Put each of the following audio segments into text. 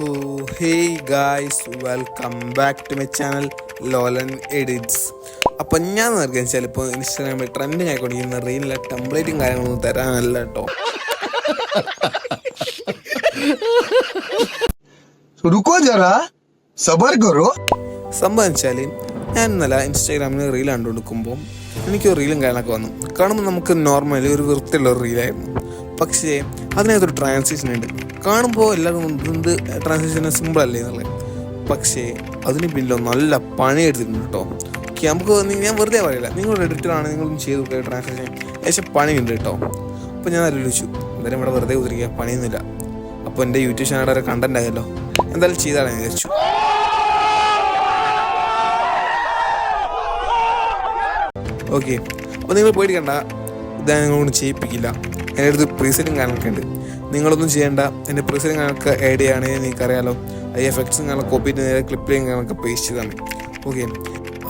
So, hey guys, welcome back to my channel Lolan edits. അപ്പം ഞാൻ നോക്കിയാൽ ചിലപ്പോൾ ഇൻസ്റ്റാഗ്രാമിൽ ട്രെൻഡിങ് ആയിക്കൊണ്ടിരിക്കുന്ന റീലിലെ ടെംപ്ലേറ്റും കാര്യങ്ങളൊന്നും തരാനല്ല കേട്ടോ. സംഭവം വെച്ചാൽ ഞാൻ ഇന്നലെ ഇൻസ്റ്റാഗ്രാമിൽ റീൽ കണ്ടുകൊടുക്കുമ്പോൾ എനിക്കൊരു റീലും കാര്യങ്ങളൊക്കെ വന്നു. കാണുമ്പോൾ നമുക്ക് നോർമലി ഒരു വൃത്തിയുള്ള ഒരു റീലായിരുന്നു. പക്ഷേ അതിനകത്തൊരു ട്രാൻസിഷൻ ഉണ്ട്. കാണുമ്പോൾ എല്ലാവർക്കും എന്ത് ട്രാൻസിഷൻ സിമ്പിൾ അല്ലേ എന്നുള്ളത്. പക്ഷേ അതിന് പിന്നിലോ നല്ല പണി എടുത്തിട്ടുണ്ട് കേട്ടോ. നമുക്ക് ഞാൻ വെറുതെ പറയില്ല, നിങ്ങളുടെ എഡിറ്ററാണ്, നിങ്ങളൊന്നും ചെയ്തു ട്രാൻസാക്ഷൻ ഏകദേശം പണിയുണ്ട് കേട്ടോ. അപ്പോൾ ഞാൻ ആലോചിച്ചു, എന്തായാലും ഇവിടെ വെറുതെ കുതിരിക്കുക, പണിയൊന്നുമില്ല. അപ്പോൾ എൻ്റെ യൂട്യൂബ് ചാനലിൽ ഒരു കണ്ടന്റ് ആയല്ലോ, എന്തായാലും ചെയ്താലാണ് വിചാരിച്ചു. ഓക്കെ, അപ്പോൾ നിങ്ങൾ പേടിക്കണ്ട, ഇതാ നിങ്ങളൊന്നും ചെയ്യിപ്പിക്കില്ല. എൻ്റെ അടുത്ത് പ്രീസെറ്റും കാര്യങ്ങളൊക്കെ ഉണ്ട്. നിങ്ങളൊന്നും ചെയ്യേണ്ട. എൻ്റെ പ്രീസെറ്റും കാര്യങ്ങളൊക്കെ ആഡ് ചെയ്യുകയാണെങ്കിൽ നിങ്ങൾക്കറിയാലോ, ഈ എഫക്ട്സും കാര്യങ്ങളൊക്കെ കോപ്പി ചെയ്ത് നേരെ ക്ലിപ്പിലും കാര്യങ്ങളൊക്കെ പേസ്റ്റ് ചെയ്താൽ മതി. ഓക്കെ,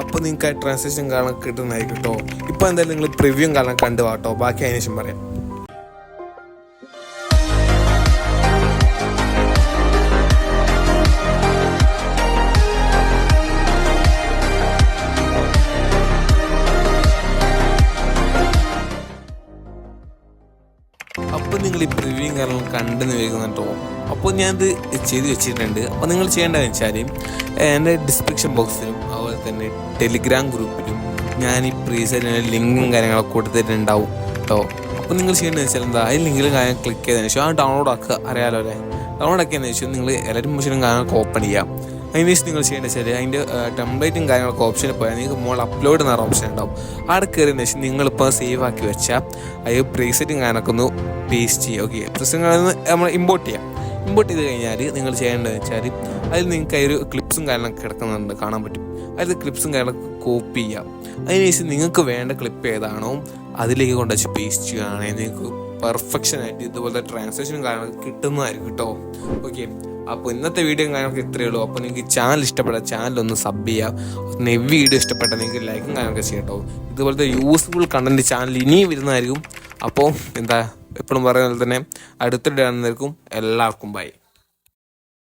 അപ്പോൾ നിങ്ങൾക്ക് ആ ട്രാൻസാക്ഷൻ കാര്യങ്ങളൊക്കെ കിട്ടുന്നതായിരിക്കും കേട്ടോ. ഇപ്പോൾ എന്തായാലും നിങ്ങൾ പ്രിവ്യൂവും കാര്യങ്ങളൊക്കെ കണ്ടു കേട്ടോ, ബാക്കി അതിന് ശേഷം പറയാം. അപ്പോൾ നിങ്ങൾ ഈ പ്രിവ്യൂവും കാര്യങ്ങളും കണ്ടെന്ന് വയ്ക്കുന്ന കേട്ടോ. അപ്പോൾ ഞാനത് ചെയ്ത് വെച്ചിട്ടുണ്ട്. അപ്പോൾ നിങ്ങൾ ചെയ്യേണ്ടതെന്ന് വെച്ചാൽ എൻ്റെ ഡിസ്ക്രിപ്ഷൻ ബോക്സിലും അതുപോലെ തന്നെ ടെലിഗ്രാം ഗ്രൂപ്പിലും ഞാൻ ഈ പ്രീസെറ്റിന് ലിങ്കും കാര്യങ്ങളൊക്കെ കൊടുത്തിട്ടുണ്ടാവും കേട്ടോ. അപ്പോൾ നിങ്ങൾ ചെയ്യേണ്ടതെന്ന് വെച്ചാൽ എന്താ, ഈ ലിങ്കിൽ കാര്യം ക്ലിക്ക് ചെയ്തതിന് ശേഷം ആ ഡൗൺലോഡ് ആക്കുക, അറിയാലോ അല്ലേ. ഡൗൺലോഡ് ആക്കിയതിന് ശേഷം നിങ്ങൾ എല്ലാവരും മെഷീനും കാര്യങ്ങളൊക്കെ ഓപ്പൺ ചെയ്യാം. അതിന് ശേഷം നിങ്ങൾ ചെയ്യേണ്ടത് വെച്ചാൽ അതിൻ്റെ ടെംപ്ലേറ്റും കാര്യങ്ങളൊക്കെ ഓപ്ഷനിൽ പോയാൽ നിങ്ങൾക്ക് മുകളിൽ അപ്ലോഡ് എന്ന ഓപ്ഷൻ ഉണ്ടാവും. അവിടെ കയറിയതിന് ശേഷം നിങ്ങളിപ്പോൾ സേവ് ആക്കി വെച്ചാൽ അത് പ്രീസെറ്റും കാര്യങ്ങളൊക്കെ ഒന്ന് പേസ്റ്റ് ചെയ്യുക. ഓക്കെ, പ്രീസെറ്റ് നമ്മൾ ഇമ്പോർട്ട് ചെയ്യാം. ഇമ്പോർട്ട് ചെയ്ത് കഴിഞ്ഞാൽ നിങ്ങൾ ചെയ്യേണ്ടത് വെച്ചാൽ അതിൽ നിങ്ങൾക്ക് ഒരു ക്ലിപ്സും കാര്യങ്ങളൊക്കെ കിടക്കുന്നുണ്ട്, കാണാൻ പറ്റും. അതിൽ ക്ലിപ്സും കാര്യങ്ങളൊക്കെ കോപ്പി ചെയ്യാം. അതിനുശേഷം നിങ്ങൾക്ക് വേണ്ട ക്ലിപ്പ് ഏതാണോ അതിലേക്ക് കൊണ്ടുവച്ച് പേസ്റ്റ് ചെയ്യുകയാണെങ്കിൽ നിങ്ങൾക്ക് പെർഫെക്ഷനായിട്ട് ഇതുപോലത്തെ ട്രാൻസാക്ഷനും കാര്യങ്ങളൊക്കെ കിട്ടുന്നതായിരിക്കും കേട്ടോ. ഓക്കെ, അപ്പോൾ ഇന്നത്തെ വീഡിയോ കാര്യങ്ങളൊക്കെ ഇത്രയേ ഉള്ളൂ. അപ്പോൾ നിങ്ങൾക്ക് ചാനൽ ഇഷ്ടപ്പെട്ടാൽ ചാനലൊന്ന് സബ് ചെയ്യുക. വീഡിയോ ഇഷ്ടപ്പെട്ടാൽ നിങ്ങൾക്ക് ലൈക്കും കാര്യങ്ങളൊക്കെ ചെയ്യാം കേട്ടോ. ഇതുപോലത്തെ യൂസ്ഫുൾ കണ്ടൻറ്റ് ചാനൽ ഇനിയും വരുന്നതായിരിക്കും. അപ്പോൾ എന്താ എപ്പോഴും പറയുന്ന പോലെ തന്നെ അടുത്തിടെ കാണുന്നവർക്കും എല്ലാവർക്കും ബൈ.